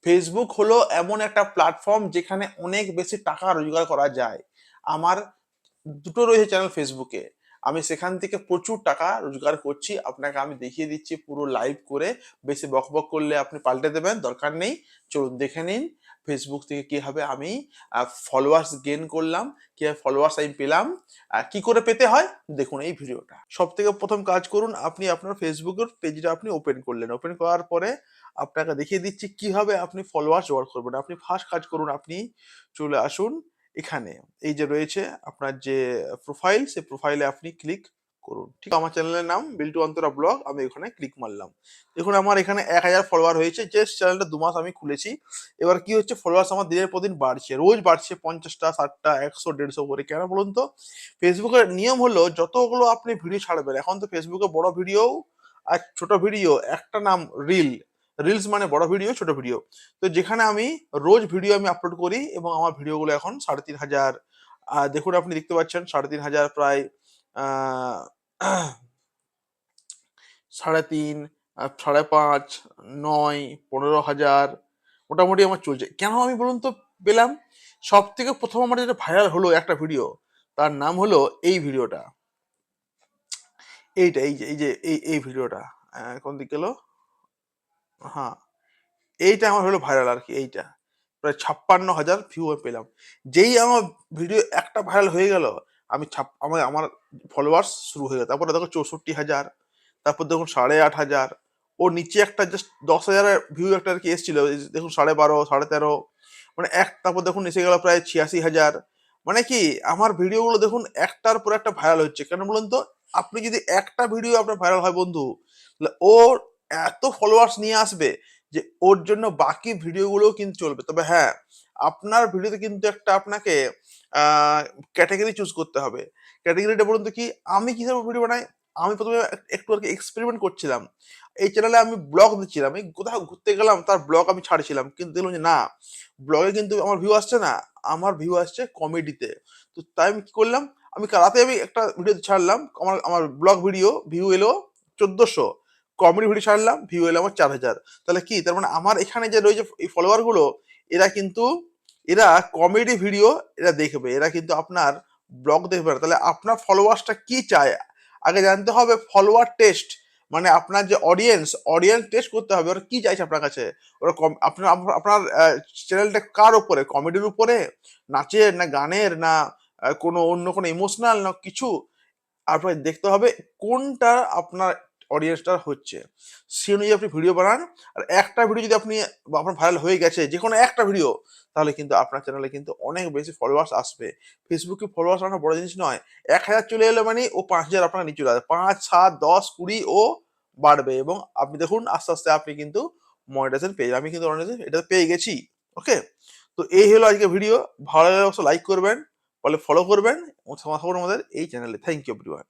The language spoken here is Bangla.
ফেসবুক হলো এমন একটা প্ল্যাটফর্ম যেখানে অনেক বেশি টাকা রোজগার করা যায়। আমার দুটো রয়েছে চ্যানেল ফেসবুকে। আমি সেখান থেকে প্রচুর টাকা রোজগার করছি। আপনাকে আমি দেখিয়ে দিচ্ছি পুরো লাইভ করে। বেশি বকবক করলে আপনি পাল্টে দেবেন, দরকার নেই। চলুন দেখে নিন ফেসবুক থেকে কিভাবে আমি ফলোয়ার্স গেইন করলাম, কিভাবে ফলোয়ার্স আমি পেলাম, কি করে পেতে হয় দেখুন এই ভিডিওটা। সবথেকে প্রথম কাজ করুন, আপনি আপনার ফেসবুকের পেজটা আপনি ওপেন করলেন। ওপেন করার পরে আপনাকে দেখিয়ে দিচ্ছি কিভাবে আপনি ফলোয়ার্স জোগাড় করবেন। আপনি ফার্স্ট কাজ করুন, আপনি চলে আসুন এখানে। এই যে রয়েছে আপনার যে প্রোফাইল, সেই প্রোফাইলে আপনি ক্লিক করুন। ঠিক আমার চ্যানেলের নাম বিল্টু অন্তরা ব্লগ, আমি এখানে ক্লিক মারলাম। দেখুন আমার এখানে 1000 ফলোয়ার হয়েছে। জাস্ট চ্যানেলটা 2 মাস আমি খুলেছি। এবার কি হচ্ছে, ফলোয়ার্স আমার দিনের পর দিন বাড়ছে, রোজ বাড়ছে 50টা 60টা 100 150 করে। কেন বলুন তো? ফেসবুকের নিয়ম হলো যতগুলো আপনি ভিডিও ছাড়বেন, এখন তো ফেসবুকে বড় ভিডিও আর ছোট ভিডিও একটা নাম রিল। রিলস মানে বড় ভিডিও ছোট ভিডিও। তো যেখানে আমি রোজ ভিডিও আমি আপলোড করি এবং আমার ভিডিওগুলো এখন 3500, দেখুন আপনি দেখতে পাচ্ছেন 3500 প্রায়, আহ 3.5, 5.5, 9, 15,000 মোটামুটি আমার চলছে। কেন আমি বলুন তো পেলাম? সব থেকে প্রথম আমার যেটা ভাইরাল হলো একটা ভিডিও, তার নাম হলো এই ভিডিওটা। এইটা এই ভিডিওটা কোন দিক গেল? হ্যাঁ, এইটা আমার হলো ভাইরাল আর কি। এইটা প্রায় 56,000 ভিউ আমি পেলাম। যেই আমার ভিডিও একটা ভাইরাল হয়ে গেল, আমি আমার আমার ফলোয়ার্স শুরু হয়ে গেল। তারপরে দেখো 64,000, তারপর দেখুন 8,500, ওর নিচে একটা জাস্ট 10,000 ভিউ একটা আর কি এসেছিল, এই যে দেখুন 12.5 13.5, মানে তারপর দেখুন এসে গেল প্রায় 86,000। মানে কি আমার ভিডিওগুলো দেখুন একটার পর একটা ভাইরাল হচ্ছে। কেন বলুন তো? আপনি যদি একটা ভিডিও আপনার ভাইরাল হয় বন্ধু, তাহলে ওর এত ফলোয়ার্স নিয়ে আসবে যে ওর জন্য বাকি ভিডিওগুলোও কিন্তু চলবে। তবে হ্যাঁ, আপনার ভিডিওতে কিন্তু একটা আপনাকে ক্যাটাগরি চুজ করতে হবে। ক্যাটাগরিটা বলুন তো কি? আমি কিভাবে ভিডিও বানাই, আমি প্রথমে একটু আর কি এক্সপেরিমেন্ট করছিলাম। এই চ্যানেলে আমি ব্লগ দিচ্ছিলাম, আমি কোথাও ঘুরতে গেলাম তার ব্লগ আমি ছাড়ছিলাম, কিন্তু দেখলাম যে না, ব্লগে কিন্তু আমার ভিউ আসছে না, আমার ভিউ আসছে কমেডিতে। তো তাই আমি কি করলাম, আমি রাতে আমি একটা ভিডিও ছাড়লাম, আমার আমার ব্লগ ভিডিও ভিউ এলো 1400, কমেডি ভিডিও ছাড়লাম ভিউ এলো আমার 4000। তাহলে কি, তার মানে আমার এখানে যে রয়েছে এই ফলোয়ার গুলো, এরা কিন্তু এরা কমেডি ভিডিও এরা দেখবে, এরা কিন্তু আপনার ব্লগ দেখবে না। তাহলে আপনার ফলোয়ার্সটা কি চায় আগে জানতে হবে। ফলোয়ার টেস্ট মানে আপনার যে অডিয়েন্স টেস্ট করতে হবে, ওরা কি চাইছে আপনার কাছে। ওরা আপনার আপনার চ্যানেলটা কার উপরে, কমেডির উপরে, নাচের না গানের না কোনো অন্য কোনো ইমোশনাল না কিছু। আপনার দেখতে হবে কোনটা আপনার অডিয়েন্সটা হচ্ছে, সে অনুযায়ী আপনি ভিডিও বানান। আর একটা ভিডিও যদি আপনি আপনার ভাইরাল হয়ে গেছে, যে কোনো একটা ভিডিও, তাহলে কিন্তু আপনার চ্যানেলে কিন্তু অনেক বেশি ফলোয়ার্স আসবে। ফেসবুকে ফলোয়ার্স আনা বড় জিনিস নয়। 1000 চলে এলো মানে ও 5,000 আপনার নিচে চলে আসবে, 5, 7, 10, 20 ও বাড়বে। এবং আপনি দেখুন আস্তে আস্তে আপনি কিন্তু মনিটাইজেশন পেয়ে যাবেন। আমি কিন্তু মনিটাইজেশন এটা পেয়ে গেছি। ওকে, তো এই হলো আজকে ভিডিও। ভালো লাগলে অবশ্যই লাইক করবেন, ফলো করবেন এবং আমাদের এই চ্যানেলে। Thank you everyone.